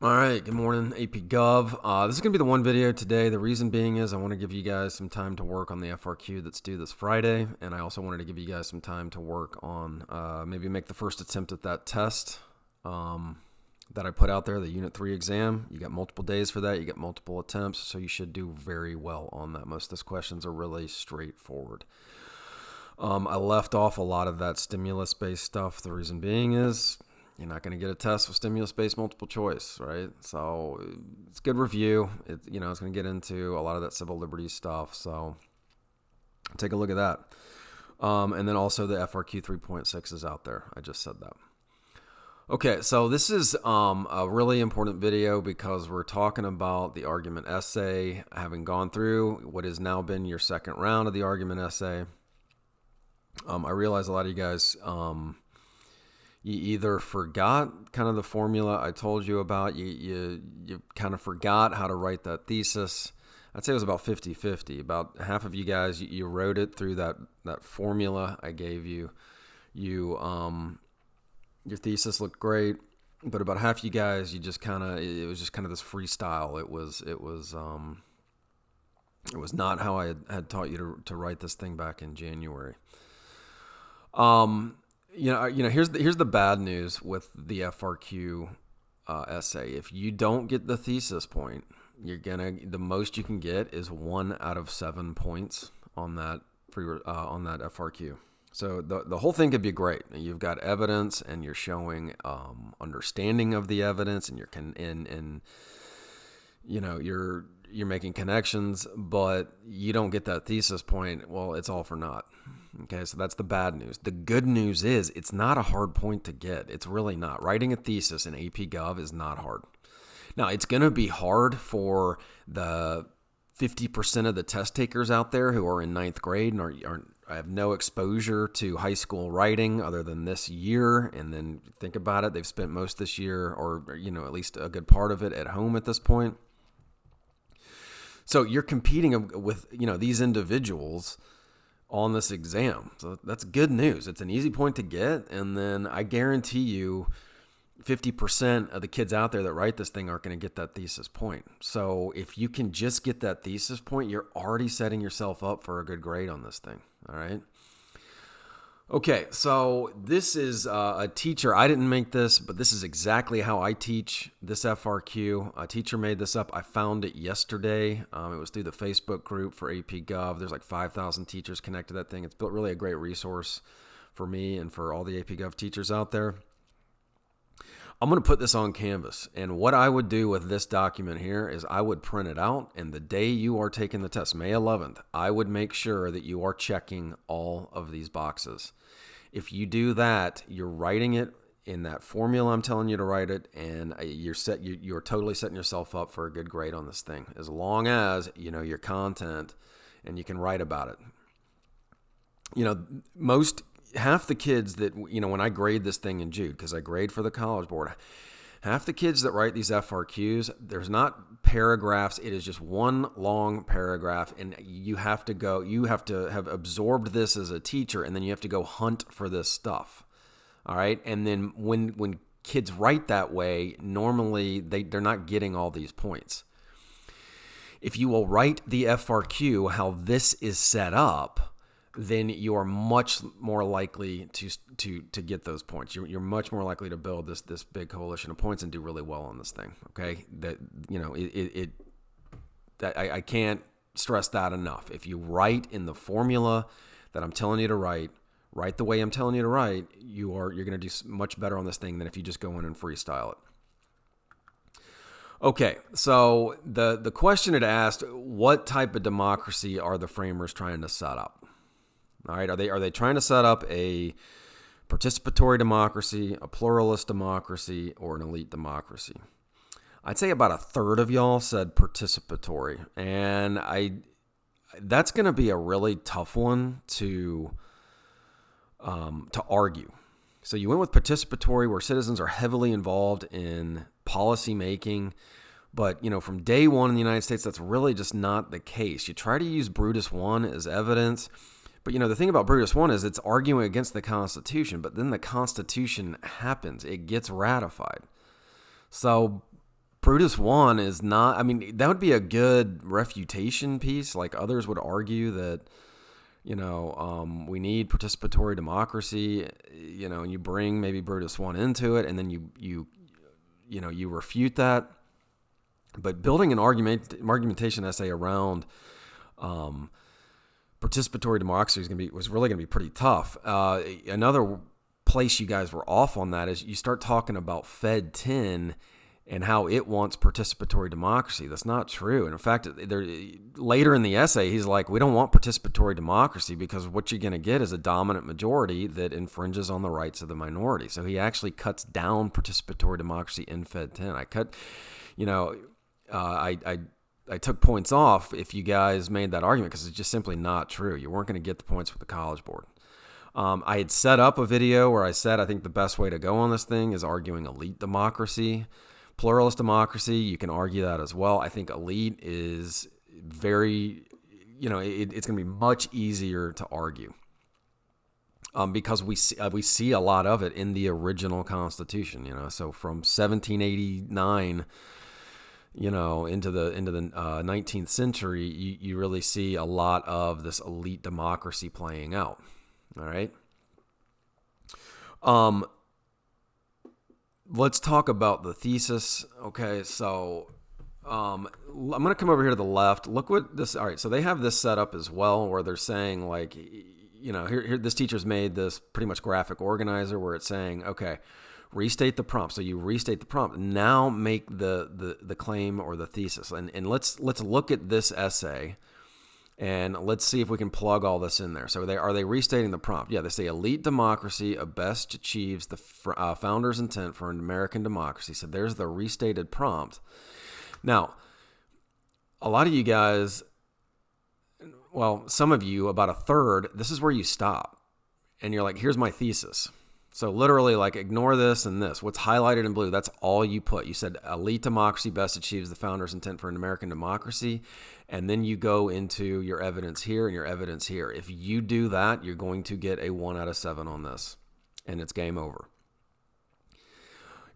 All right, good morning, AP Gov. This is going to be the one video today. The reason being is I want to give you guys some time to work on the FRQ that's due this Friday, and I also wanted to give you guys some time to work on maybe make the first attempt at that test that I put out there, the Unit 3 exam. You got multiple days for that. You get multiple attempts, so you should do very well on that. Most of those questions are really straightforward. I left off a lot of that stimulus-based stuff. The reason being is you're not going to get a test with stimulus-based multiple choice, right? So it's a good review. It's going to get into a lot of that civil liberties stuff. So take a look at that. And then also the FRQ 3.6 is out there. I just said that. Okay, so this is a really important video because we're talking about the argument essay, having gone through what has now been your second round of the argument essay. I realize a lot of you guys, you either forgot kind of the formula I told you about, you kind of forgot how to write that thesis. I'd say it was about 50-50. About half of you guys, you wrote it through that formula I gave you. Your thesis looked great, but about half you guys, you just kind of, it was just kind of this freestyle. It was not how I had taught you to write this thing back in January. Here's the bad news with the FRQ essay. If you don't get the thesis point, the most you can get is 1 out of 7 points on that FRQ. So the whole thing could be great. You've got evidence, and you're showing understanding of the evidence, and you're making connections, but you don't get that thesis point. Well, it's all for naught. Okay, so that's the bad news. The good news is it's not a hard point to get. It's really not. Writing a thesis in AP Gov is not hard. Now, it's going to be hard for the 50% of the test takers out there who are in 9th grade and have no exposure to high school writing other than this year. And then think about it, they've spent most this year, or at least a good part of it, at home at this point. So you're competing with these individuals on this exam. So that's good news. It's an easy point to get, and then I guarantee you 50% of the kids out there that write this thing aren't going to get that thesis point. So if you can just get that thesis point, you're already setting yourself up for a good grade on this thing. All right. Okay, so this is a teacher. I didn't make this, but this is exactly how I teach this FRQ. A teacher made this up. I found it yesterday. It was through the Facebook group for AP Gov. There's like 5,000 teachers connected to that thing. It's built really a great resource for me and for all the AP Gov teachers out there. I'm going to put this on Canvas, and what I would do with this document here is I would print it out, and the day you are taking the test, May 11th, I would make sure that you are checking all of these boxes. If you do that, you're writing it in that formula I'm telling you to write it, and you're totally setting yourself up for a good grade on this thing, as long as you know your content and you can write about it. Half the kids that, when I grade this thing in Jude, because I grade for the College Board, half the kids that write these FRQs, there's not paragraphs. It is just one long paragraph, and you have to have absorbed this as a teacher, and then you have to go hunt for this stuff. All right. And then when kids write that way, normally they're not getting all these points. If you will write the FRQ how this is set up, then you are much more likely to get those points. You're much more likely to build this big coalition of points and do really well on this thing. Okay, I can't stress that enough. If you write in the formula that I'm telling you to write the way I'm telling you to write, you're going to do much better on this thing than if you just go in and freestyle it. Okay, so the question it asked: what type of democracy are the framers trying to set up? All right, are they trying to set up a participatory democracy, a pluralist democracy, or an elite democracy? I'd say about a third of y'all said participatory, and that's going to be a really tough one to argue. So you went with participatory, where citizens are heavily involved in policy making. But, from day one in the United States, that's really just not the case. You try to use Brutus I as evidence. But, the thing about Brutus I is it's arguing against the Constitution, but then the Constitution happens. It gets ratified. So Brutus 1 is not, I mean, that would be a good refutation piece. Like others would argue that, we need participatory democracy, and you bring maybe Brutus 1 into it, and then you refute that. But building an argumentation essay around participatory democracy was really going to be pretty tough. Another place you guys were off on that is you start talking about Fed 10 and how it wants participatory democracy. That's not true. And in fact, later in the essay, he's like, we don't want participatory democracy because what you're going to get is a dominant majority that infringes on the rights of the minority. So he actually cuts down participatory democracy in Fed 10. I took points off if you guys made that argument because it's just simply not true. You weren't going to get the points with the College Board. I had set up a video where I said I think the best way to go on this thing is arguing elite democracy. Pluralist democracy, you can argue that as well. I think elite is very, it's going to be much easier to argue because we see a lot of it in the original Constitution. So from 1789, into the 19th century, you really see a lot of this elite democracy playing out. All right. Let's talk about the thesis. Okay, so I'm going to come over here to the left. Look what this. All right, so they have this set up as well, where they're saying like, here this teacher's made this pretty much graphic organizer where it's saying, okay, restate the prompt. So you restate the prompt. Now make the claim or the thesis, and let's look at this essay. And let's see if we can plug all this in there. So are they restating the prompt? Yeah, they say elite democracy best achieves the founder's intent for an American democracy. So there's the restated prompt. Now, a lot of you guys, well, some of you, about a third, this is where you stop. And you're like, here's my thesis. So literally, like, ignore this and this. What's highlighted in blue, that's all you put. You said elite democracy best achieves the founder's intent for an American democracy. And then you go into your evidence here and your evidence here. If you do that, you're going to get a 1 out of 7 on this. And it's game over.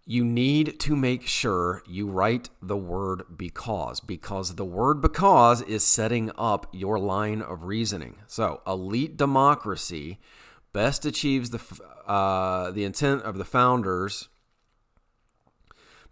You need to make sure you write the word because the word because is setting up your line of reasoning. So elite democracy best achieves the intent of the founders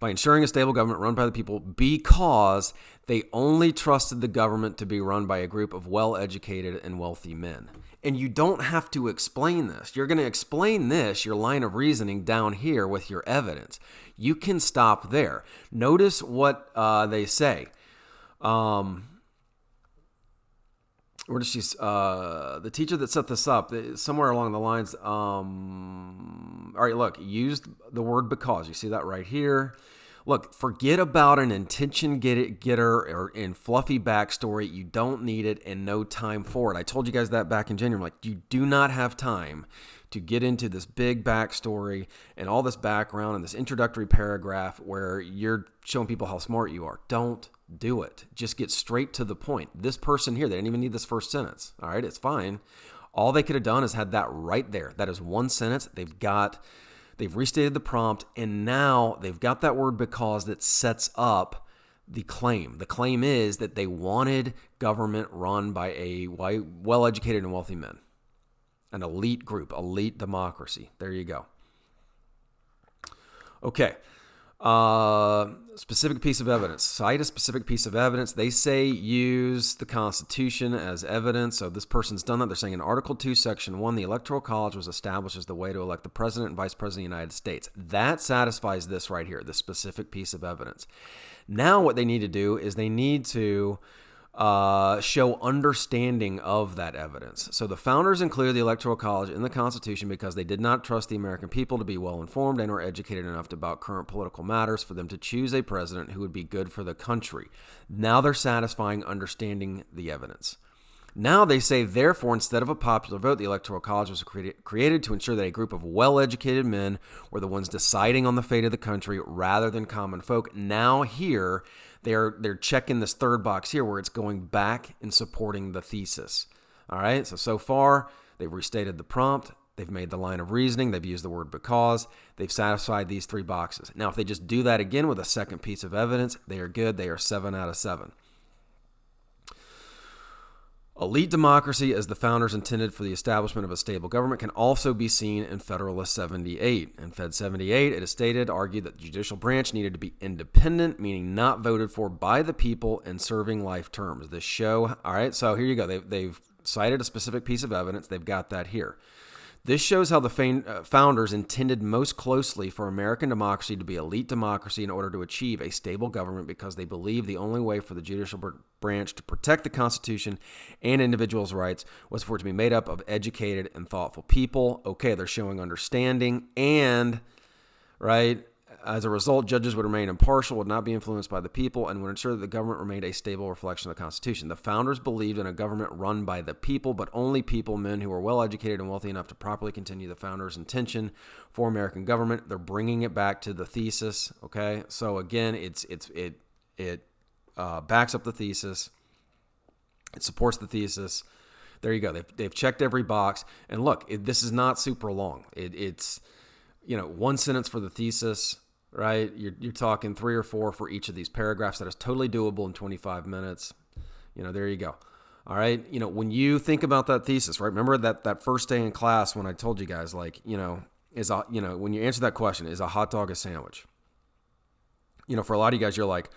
by ensuring a stable government run by the people because they only trusted the government to be run by a group of well-educated and wealthy men. And you don't have to explain this. You're going to explain this, your line of reasoning, down here with your evidence. You can stop there. Notice what they say. Where does she? The teacher that set this up, somewhere along the lines. All right, look, used the word because. You see that right here. Look, forget about an intention getter or in fluffy backstory. You don't need it and no time for it. I told you guys that back in January. Like, you do not have time to get into this big backstory and all this background and this introductory paragraph where you're showing people how smart you are. Don't do it. Just get straight to the point. This person here, they didn't even need this first sentence. All right, it's fine. All they could have done is had that right there. That is one sentence. They've restated the prompt, and now they've got that word because that sets up the claim. The claim is that they wanted government run by a well-educated and wealthy men. An elite group, elite democracy. There you go. Okay. Specific piece of evidence. Cite a specific piece of evidence. They say use the Constitution as evidence. So this person's done that. They're saying in Article 2, Section 1, the Electoral College was established as the way to elect the President and Vice President of the United States. That satisfies this right here, the specific piece of evidence. Now what they need to do is they need to show understanding of that evidence. So the founders included the Electoral College in the Constitution because they did not trust the American people to be well-informed and or educated enough about current political matters for them to choose a president who would be good for the country. Now they're satisfying understanding the evidence. Now they say, therefore, instead of a popular vote, the Electoral College was created to ensure that a group of well-educated men were the ones deciding on the fate of the country rather than common folk. Now here, they're checking this third box here where it's going back and supporting the thesis. All right, so far, they've restated the prompt. They've made the line of reasoning. They've used the word because. They've satisfied these 3 boxes. Now, if they just do that again with a second piece of evidence, they are good. They are 7 out of 7. Elite democracy, as the founders intended for the establishment of a stable government, can also be seen in Federalist 78. In Fed 78, it is stated, argued that the judicial branch needed to be independent, meaning not voted for by the people and serving life terms. This show, all right, so here you go. They've cited a specific piece of evidence. They've got that here. This shows how the founders intended most closely for American democracy to be elite democracy in order to achieve a stable government, because they believed the only way for the judicial branch to protect the Constitution and individuals' rights was for it to be made up of educated and thoughtful people. Okay, they're showing understanding, and, right, as a result, judges would remain impartial, would not be influenced by the people, and would ensure that the government remained a stable reflection of the Constitution. The founders believed in a government run by the people, but only people, men who were well-educated and wealthy enough to properly continue the founders' intention for American government. They're bringing it back to the thesis, okay? So again, it backs up the thesis. It supports the thesis. There you go. They've checked every box. And look, this is not super long. It's 1 sentence for the thesis, right? You're talking 3 or 4 for each of these paragraphs. That is totally doable in 25 minutes. There you go. All right. When you think about that thesis, right? Remember that first day in class when I told you guys, like, when you answer that question, is a hot dog a sandwich? For a lot of you guys, you're like,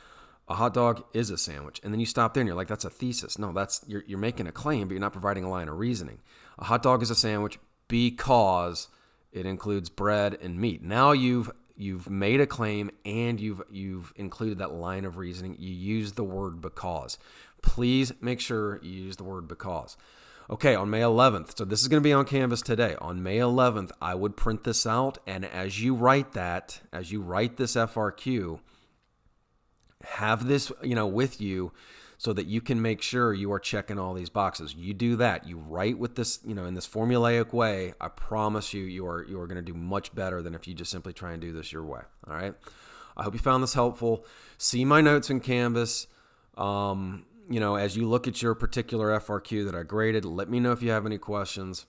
a hot dog is a sandwich. And then you stop there and you're like, that's a thesis. No, you're making a claim, but you're not providing a line of reasoning. A hot dog is a sandwich because it includes bread and meat. Now you've made a claim and you've included that line of reasoning. You use the word because. Please make sure you use the word because. Okay, on May 11th, so this is going to be on Canvas today. On May 11th, I would print this out, and as you write this FRQ, have this, with you so that you can make sure you are checking all these boxes. You do that. You write with this, in this formulaic way. I promise you are going to do much better than if you just simply try and do this your way. All right. I hope you found this helpful. See my notes in Canvas. As you look at your particular FRQ that I graded, let me know if you have any questions.